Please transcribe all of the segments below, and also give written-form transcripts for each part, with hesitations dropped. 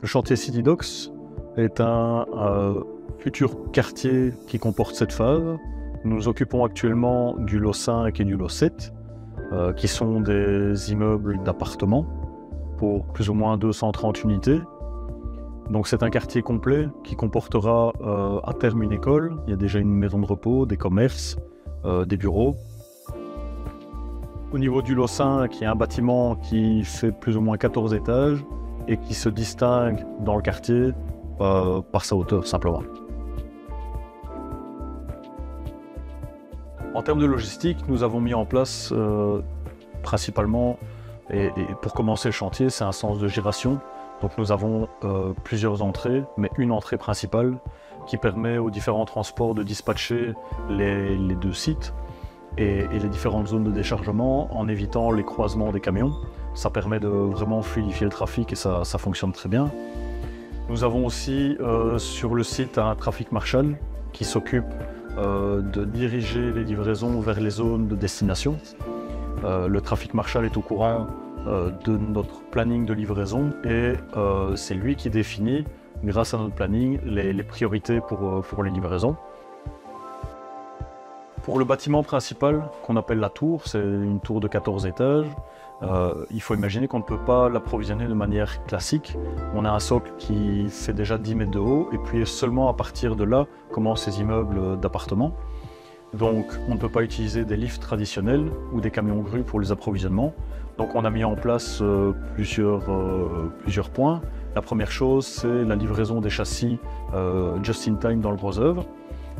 Le chantier City Docks est un futur quartier qui comporte cette phase. Nous nous occupons actuellement du lot 5 et du lot 7, qui sont des immeubles d'appartements pour plus ou moins 230 unités. Donc c'est un quartier complet qui comportera à terme une école. Il y a déjà une maison de repos, des commerces, des bureaux. Au niveau du lot 5, il y a un bâtiment qui fait plus ou moins 14 étages et qui se distingue dans le quartier par sa hauteur simplement. En termes de logistique, nous avons mis en place principalement, et pour commencer le chantier, c'est un sens de giration. Donc nous avons plusieurs entrées, mais une entrée principale qui permet aux différents transports de dispatcher les deux sites et les différentes zones de déchargement en évitant les croisements des camions. Ça permet de vraiment fluidifier le trafic et ça fonctionne très bien. Nous avons aussi sur le site un Traffic Marshal qui s'occupe de diriger les livraisons vers les zones de destination. Le Traffic Marshal est au courant de notre planning de livraison et c'est lui qui définit, grâce à notre planning, les priorités pour les livraisons. Pour le bâtiment principal, qu'on appelle la tour, c'est une tour de 14 étages. Il faut imaginer qu'on ne peut pas l'approvisionner de manière classique. On a un socle qui fait déjà 10 mètres de haut et puis seulement à partir de là commencent ces immeubles d'appartements. Donc on ne peut pas utiliser des lifts traditionnels ou des camions grues pour les approvisionnements. Donc on a mis en place plusieurs points. La première chose, c'est la livraison des châssis just in time dans le gros œuvre.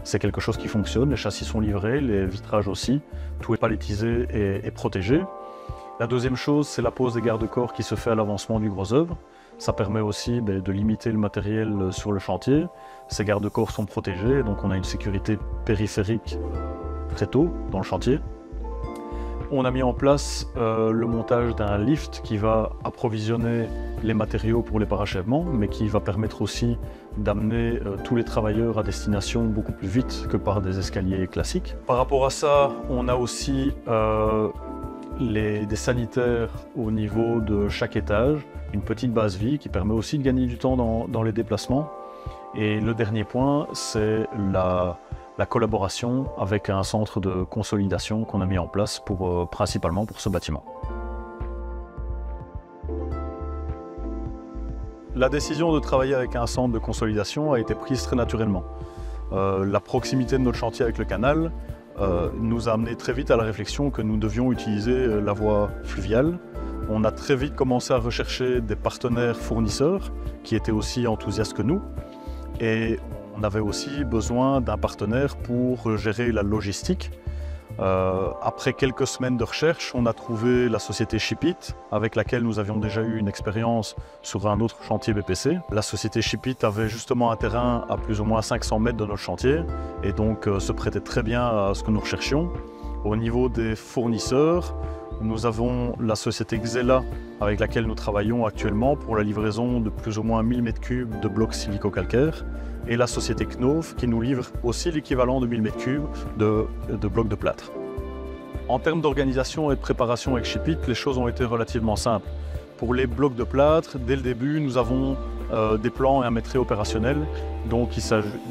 C'est quelque chose qui fonctionne, les châssis sont livrés, les vitrages aussi, tout est palettisé et protégé. La deuxième chose, c'est la pose des garde-corps qui se fait à l'avancement du gros œuvre. Ça permet aussi de limiter le matériel sur le chantier. Ces garde-corps sont protégés, donc on a une sécurité périphérique très tôt dans le chantier. On a mis en place le montage d'un lift qui va approvisionner les matériaux pour les parachèvements, mais qui va permettre aussi d'amener tous les travailleurs à destination beaucoup plus vite que par des escaliers classiques. Par rapport à ça, on a aussi des sanitaires au niveau de chaque étage, une petite base vie qui permet aussi de gagner du temps dans les déplacements. Et le dernier point, c'est la collaboration avec un centre de consolidation qu'on a mis en place principalement pour ce bâtiment. La décision de travailler avec un centre de consolidation a été prise très naturellement. La proximité de notre chantier avec le canal nous a amené très vite à la réflexion que nous devions utiliser la voie fluviale. On a très vite commencé à rechercher des partenaires fournisseurs qui étaient aussi enthousiastes que nous. Et on avait aussi besoin d'un partenaire pour gérer la logistique. Après quelques semaines de recherche, on a trouvé la société Shipit, avec laquelle nous avions déjà eu une expérience sur un autre chantier BPC. La société Shipit avait justement un terrain à plus ou moins 500 mètres de notre chantier, et donc se prêtait très bien à ce que nous recherchions. Au niveau des fournisseurs, nous avons la société Xella, avec laquelle nous travaillons actuellement pour la livraison de plus ou moins 1000 m3 de blocs silico-calcaires, et la société Knov qui nous livre aussi l'équivalent de 1000 m3 de blocs de plâtre. En termes d'organisation et de préparation avec Shipit, les choses ont été relativement simples. Pour les blocs de plâtre, dès le début, nous avons des plans et un métré opérationnel. Donc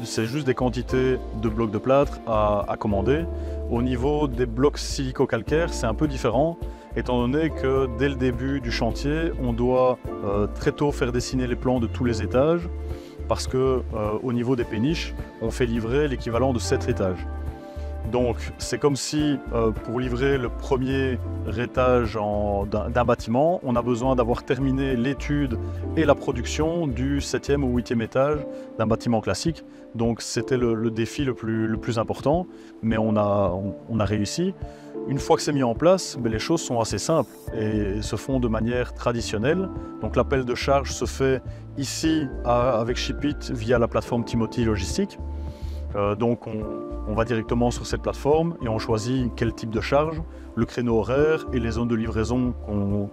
c'est juste des quantités de blocs de plâtre à commander. Au niveau des blocs silico-calcaires, c'est un peu différent, étant donné que dès le début du chantier, on doit très tôt faire dessiner les plans de tous les étages, parce qu'au niveau des péniches, on fait livrer l'équivalent de 7 étages. Donc c'est comme si pour livrer le premier étage d'un bâtiment, on a besoin d'avoir terminé l'étude et la production du 7e ou 8e étage d'un bâtiment classique. Donc c'était le défi le plus important, mais on a réussi. Une fois que c'est mis en place, les choses sont assez simples et se font de manière traditionnelle. Donc l'appel de charge se fait ici avec Shipit via la plateforme Timothy Logistique. Donc on va directement sur cette plateforme et on choisit quel type de charge, le créneau horaire et les zones de livraison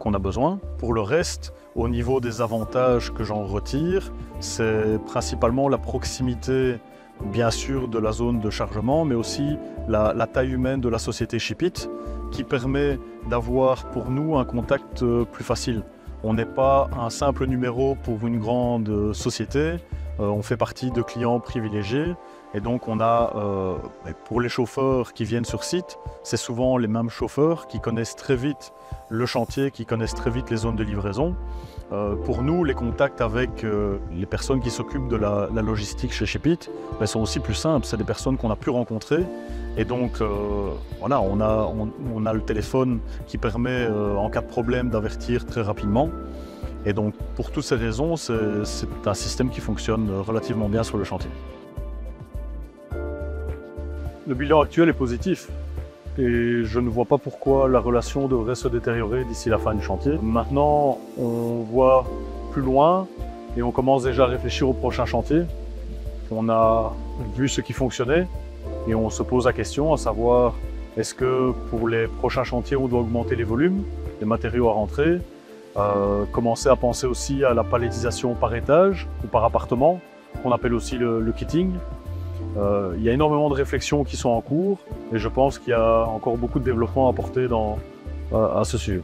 qu'on a besoin. Pour le reste, au niveau des avantages que j'en retire, c'est principalement la proximité bien sûr de la zone de chargement, mais aussi la taille humaine de la société Shipit qui permet d'avoir pour nous un contact plus facile. On n'est pas un simple numéro pour une grande société, on fait partie de clients privilégiés et donc on a, pour les chauffeurs qui viennent sur site, c'est souvent les mêmes chauffeurs qui connaissent très vite le chantier, qui connaissent très vite les zones de livraison. Pour nous, les contacts avec les personnes qui s'occupent de la logistique chez Shipit sont aussi plus simples, c'est des personnes qu'on a pu rencontrer. Et donc, voilà, on a le téléphone qui permet, en cas de problème, d'avertir très rapidement. Et donc, pour toutes ces raisons, c'est un système qui fonctionne relativement bien sur le chantier. Le bilan actuel est positif. Et je ne vois pas pourquoi la relation devrait se détériorer d'ici la fin du chantier. Maintenant, on voit plus loin et on commence déjà à réfléchir au prochain chantier. On a vu ce qui fonctionnait et on se pose la question à savoir est-ce que pour les prochains chantiers on doit augmenter les volumes, les matériaux à rentrer, commencer à penser aussi à la palettisation par étage ou par appartement, qu'on appelle aussi le kitting. Il y a énormément de réflexions qui sont en cours et je pense qu'il y a encore beaucoup de développement à apporter à ce sujet.